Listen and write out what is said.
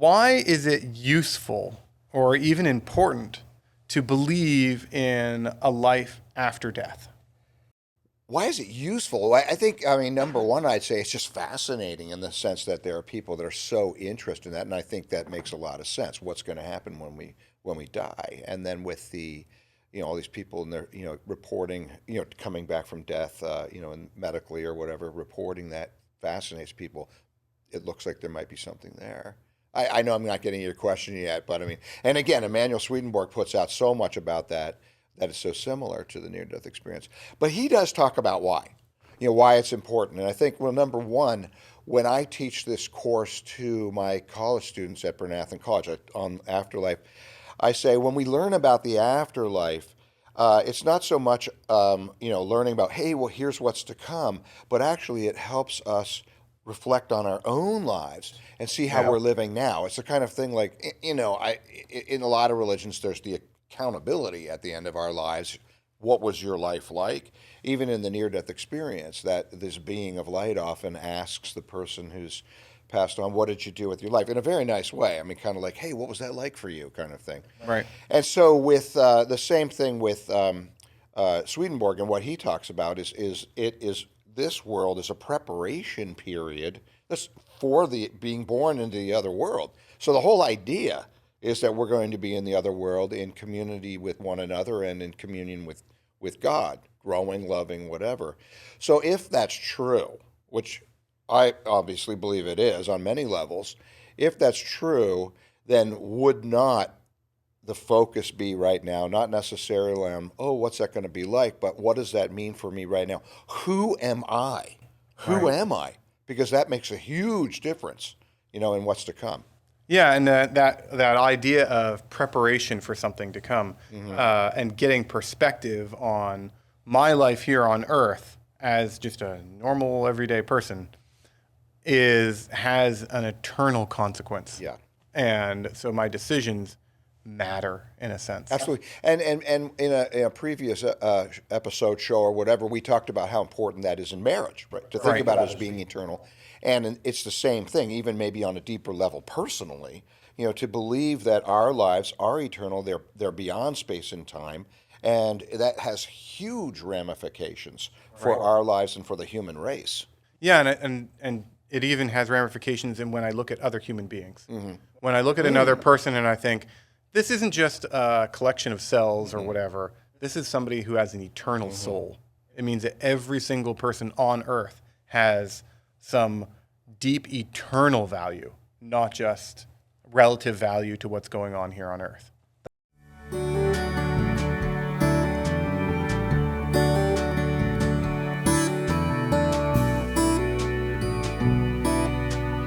why is it useful or even important to believe in a life after death? Why is it useful? I think, I mean, number one, I'd say it's just fascinating in the sense that there are people that are so interested in that, and I think that makes a lot of sense. What's going to happen when we die? And then with the, all these people and they're, reporting, coming back from death, and medically or whatever, reporting that fascinates people. It looks like there might be something there. I know I'm not getting your question yet, but I mean, and again, Emanuel Swedenborg puts out so much about that is so similar to the near-death experience. But he does talk about why, why it's important. And I think, well, number one, when I teach this course to my college students at Bernathen College on afterlife, I say when we learn about the afterlife, it's not so much, learning about, hey, well, here's what's to come, but actually it helps us reflect on our own lives and see how we're living now. It's the kind of thing like, in a lot of religions, there's the accountability at the end of our lives. What was your life like? Even in the near-death experience, that this being of light often asks the person who's passed on, what did you do with your life? In a very nice way. I mean, kind of like, hey, what was that like for you, kind of thing. Right. And so with the same thing with Swedenborg, and what he talks about is this world is a preparation period for the being born into the other world. So the whole idea is that we're going to be in the other world in community with one another and in communion with God, growing, loving, whatever. So if that's true, which I obviously believe it is on many levels, if that's true, then would not the focus be right now, not necessarily on, oh, what's that going to be like, but what does that mean for me right now? Who am I? Who am I? Because that makes a huge difference, in what's to come. Yeah, and that idea of preparation for something to come, and getting perspective on my life here on Earth as just a normal everyday person has an eternal consequence. Yeah. And so my decisions matter in a sense. Absolutely. And in a previous episode, show, or whatever, we talked about how important that is in marriage, right? To think about it as being eternal. And it's the same thing, even maybe on a deeper level personally, to believe that our lives are eternal, they're beyond space and time, and that has huge ramifications for our lives and for the human race. Yeah, and it even has ramifications in when I look at other human beings. When I look at another person and I think, this isn't just a collection of cells or whatever. This is somebody who has an eternal soul. It means that every single person on Earth has some deep eternal value, not just relative value to what's going on here on Earth.